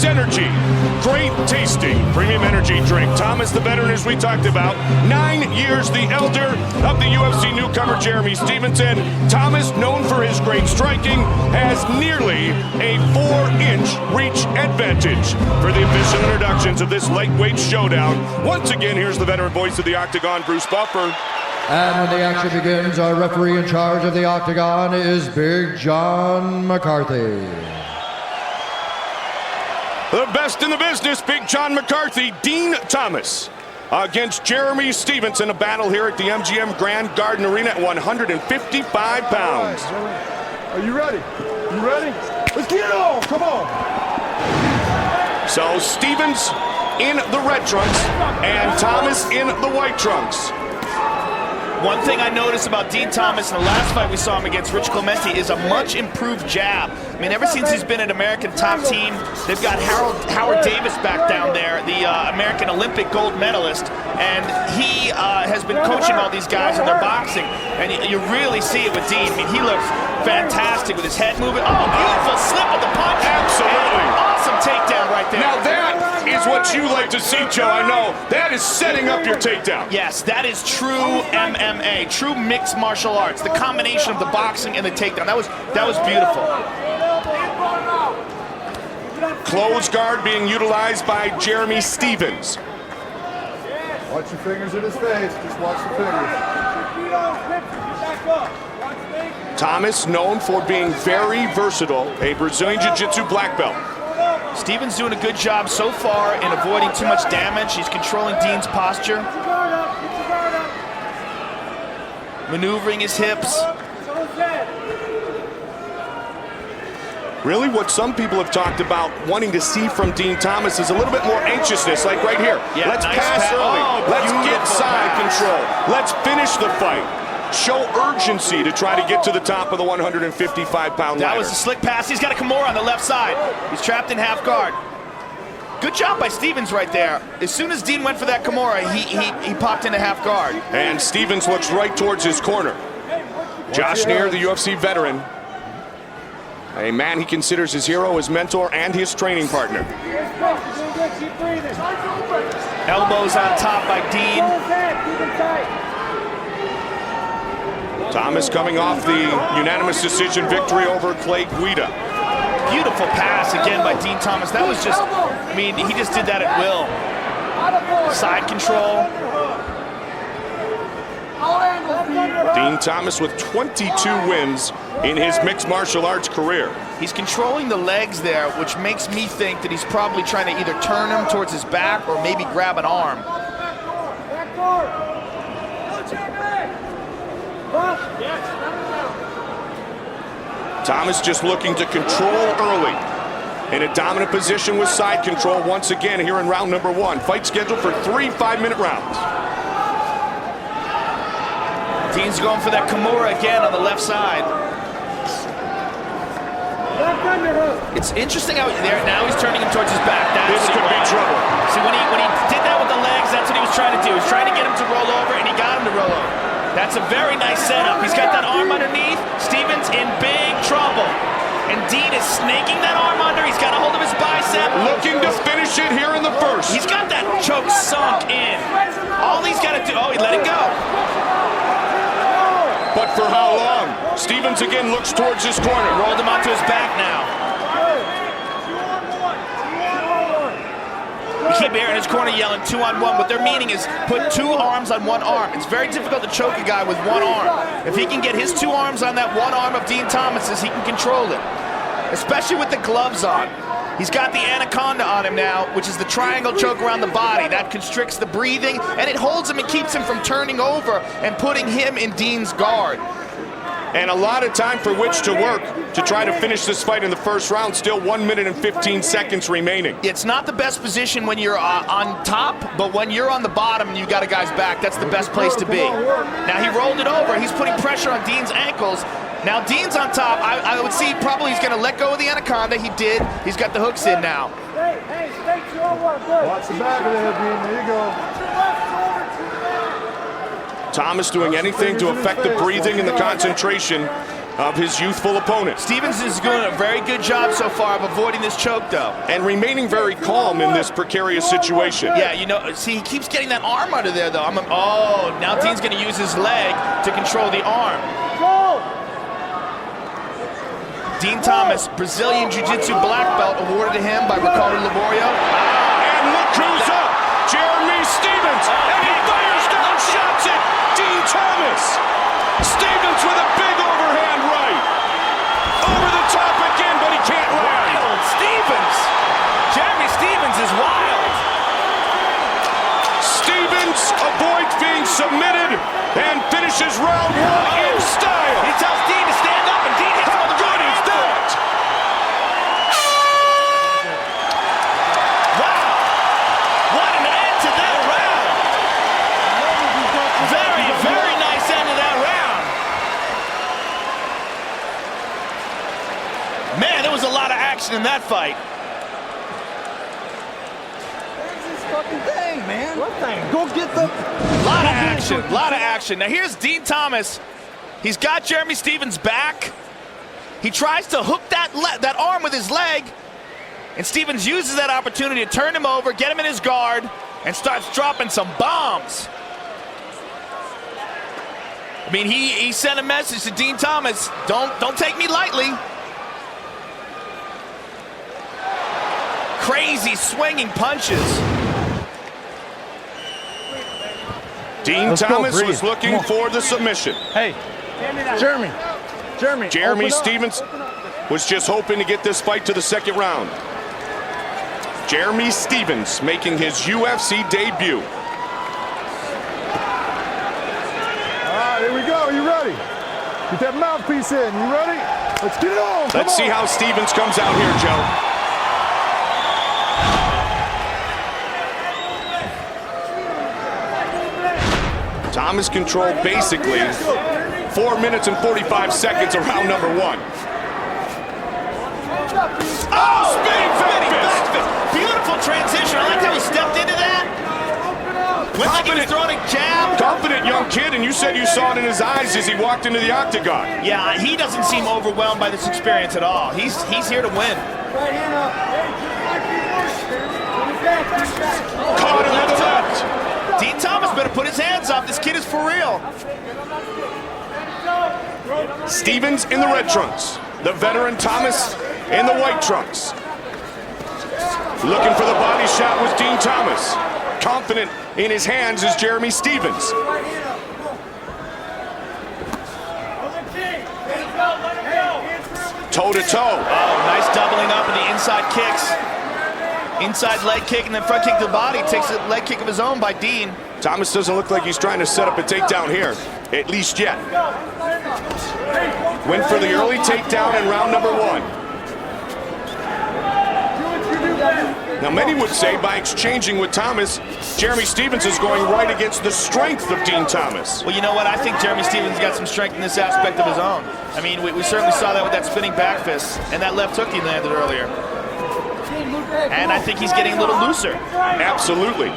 Max Energy. Great tasting premium energy drink. Thomas, the veteran, as we talked about, 9 years the elder of the UFC newcomer Jeremy Stevenson. Thomas, known for his great striking, has nearly a 4-inch reach advantage. For the official introductions of this lightweight showdown, once again, here's the veteran voice of the Octagon, Bruce Buffer. And when the action begins, our referee in charge of the Octagon is Big John McCarthy. The best in the business, Big John McCarthy. Dean Thomas against Jeremy Stevenson, a battle here at the MGM Grand Garden Arena at 155 pounds. Are you ready? You ready? Let's get it on, come on. So Stevens in the red trunks and Thomas in the white trunks. One thing I noticed about Dean Thomas in the last fight we saw him against Rich Clemente is a much improved jab. I mean, ever since he's been an American top team, they've got Howard Davis back down there, the American Olympic gold medalist, and he has been coaching all these guys in their boxing, and you really see it with Dean. I mean, he looks fantastic with his head moving. Oh, beautiful slip of the punch. Absolutely. Awesome takedown right there. Now that is what you like to see, Joe. I know that is setting up your takedown. Yes, that is true MMA, true mixed martial arts. The combination of the boxing and the takedown. That was beautiful. Close guard being utilized by Jeremy Stephens. Watch your fingers in his face, just watch the fingers. Thomas, known for being very versatile, a Brazilian Jiu-Jitsu black belt. Steven's doing a good job so far in avoiding too much damage. He's controlling Dean's posture. Maneuvering his hips. Really what some people have talked about wanting to see from Dean Thomas is a little bit more anxiousness, like right here. Yeah, Let's nice pass early. Oh, Let's get beautiful side pass. control. Let's finish the fight. Show urgency to try to get to the top of the 155-pound ladder. That was a slick pass. He's got a Kimura on the left side. He's trapped in half guard. Good job by Stevens right there. As soon as Dean went for that Kimura, he popped into half guard. And Stevens looks right towards his corner. Josh Neer, the UFC veteran. A man he considers his hero, his mentor, and his training partner. Elbows on top by Dean. Thomas coming off the unanimous decision victory over Clay Guida. Beautiful pass again by Dean Thomas. That was just, I mean, he just did that at will. Side control. Dean Thomas with 22 wins in his mixed martial arts career. He's controlling the legs there, which makes me think that he's probably trying to either turn him towards his back or maybe grab an arm. Thomas just looking to control early. In a dominant position with side control once again here in round number 1. Fight scheduled for 3 5-minute rounds. Dean's going for that Kimura again on the left side. It's interesting how now he's turning him towards his back. This could be trouble. See, when he did that with the legs, that's what he was trying to do. He was trying to get him to roll over, and he got him to roll over. That's a very nice setup. He's got that arm underneath. Stevens in big trouble. And Dean is snaking that arm under. He's got a hold of his bicep. Looking to finish it here in the first. He's got that choke sunk in. All he's got to do, he let it go. But for how long? Stevens again looks towards his corner. Rolled him onto his back now. You keep hearing his corner yelling 2-on-1. What they're meaning is put 2 arms on 1 arm. It's very difficult to choke a guy with 1 arm. If he can get his 2 arms on that 1 arm of Dean Thomas's, he can control it. Especially with the gloves on. He's got the anaconda on him now, which is the triangle choke around the body. That constricts the breathing, and it holds him and keeps him from turning over and putting him in Dean's guard. And a lot of time for which to work to try to finish this fight in the first round. Still 1 minute and 15 seconds remaining. It's not the best position when you're on top, but when you're on the bottom and you got a guy's back, that's the best place to be. Now he rolled it over. He's putting pressure on Dean's ankles. Now Dean's on top. I would see probably he's going to let go of the anaconda. He did. He's got the hooks in now. Watch the back of the head, Dean. There you go. Thomas doing anything to affect the breathing and the concentration of his youthful opponent. Stevens is doing a very good job so far of avoiding this choke, though. And remaining very calm in this precarious situation. Yeah, you know, see, he keeps getting that arm under there, though. Oh, now Dean's going to use his leg to control the arm. Dean Thomas, Brazilian Jiu-Jitsu black belt awarded to him by Ricardo Laborio. And look who's up, Jeremy Stevens. And he fires down shots at Dean Thomas. Stevens with a big overhand right. Over the top again, but he can't land. Wild Stevens. Jeremy Stevens is wild. Stevens avoids being submitted and finishes round one in style. He tells Dean to stand up, and Dean hits him on the Good is that? Wow. What an end to that round. Very, very nice end to that round. Man, there was a lot of action in that fight. What thing? Go get the... Lot of action, lot of action. Now here's Dean Thomas. He's got Jeremy Stevens back. He tries to hook that arm with his leg, and Stevens uses that opportunity to turn him over, get him in his guard, and starts dropping some bombs. I mean, he sent a message to Dean Thomas, don't take me lightly. Crazy swinging punches. Dean Thomas was looking for the submission. Hey, Jeremy. Jeremy Stevens was just hoping to get this fight to the second round. Jeremy Stevens making his UFC debut. All right, here we go. You ready? Get that mouthpiece in. You ready? Let's get it on. Let's see how Stevens comes out here, Joe. Thomas controlled basically 4 minutes and 45 seconds of round number one. Oh, spinning back fist! Beautiful transition. I like how he stepped into that. Went like he was throwing a jab. Confident young kid, and you said you saw it in his eyes as he walked into the octagon. Yeah, he doesn't seem overwhelmed by this experience at all. He's here to win. Caught him with the left. Dean Thomas better put his hands up. This kid is for real. Stevens in the red trunks. The veteran Thomas in the white trunks. Looking for the body shot was Dean Thomas. Confident in his hands is Jeremy Stevens. Toe to toe. Oh, nice doubling up in the inside kicks. Inside leg kick and then front kick to the body. Takes a leg kick of his own by Dean. Thomas doesn't look like he's trying to set up a takedown here, at least yet. Went for the early takedown in round number one. Now, many would say by exchanging with Thomas, Jeremy Stevens is going right against the strength of Dean Thomas. Well, you know what? I think Jeremy Stevens got some strength in this aspect of his own. I mean, we certainly saw that with that spinning back fist and that left hook he landed earlier. And I think he's getting a little looser. Absolutely.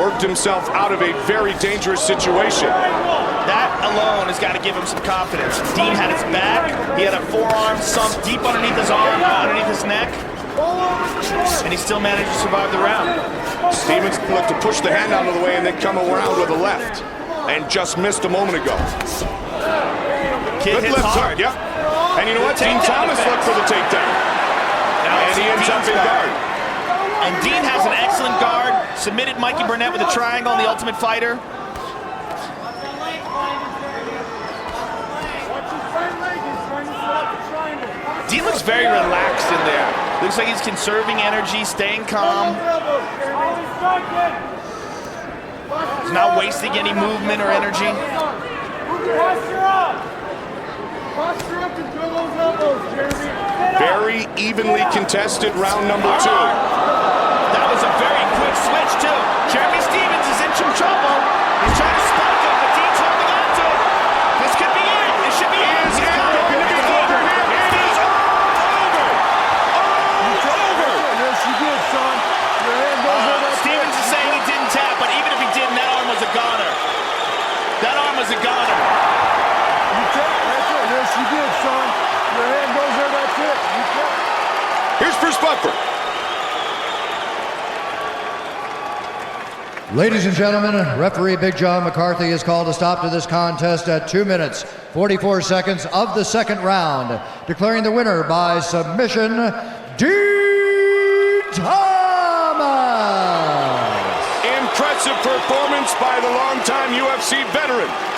Worked himself out of a very dangerous situation. That alone has got to give him some confidence. Dean had his back. He had a forearm sunk deep underneath his arm, underneath his neck. And he still managed to survive the round. Stevens looked to push the hand out of the way and then come around with a left. And just missed a moment ago. Kid Good hits left hard. hook, yep. And you know what? Dean Thomas looked for the takedown. And he ends up in guard. And Dean has an excellent guard. Submitted Mikey Burnett with a triangle in The Ultimate Fighter. Dean looks very relaxed in there. Looks like he's conserving energy, staying calm. He's not wasting any movement or energy. Very evenly contested round number two. That was a very quick switch, too. Jeremy Stevens is in some trouble. He's trying to spike him, but Dean's holding on to it. This could be it. This should be it. Is it going to be over here? It is over. Over. Yes, you did, son. Your hand goes on that. Stevens is saying he didn't tap, but even if he didn't, that arm was a goner. That arm was a goner. You tapped. That's it. Yes, you did, Buffer. Ladies and gentlemen, referee Big John McCarthy has called a stop to this contest at 2 minutes, 44 seconds of the second round, declaring the winner by submission, Dean Thomas. Impressive performance by the longtime UFC veteran.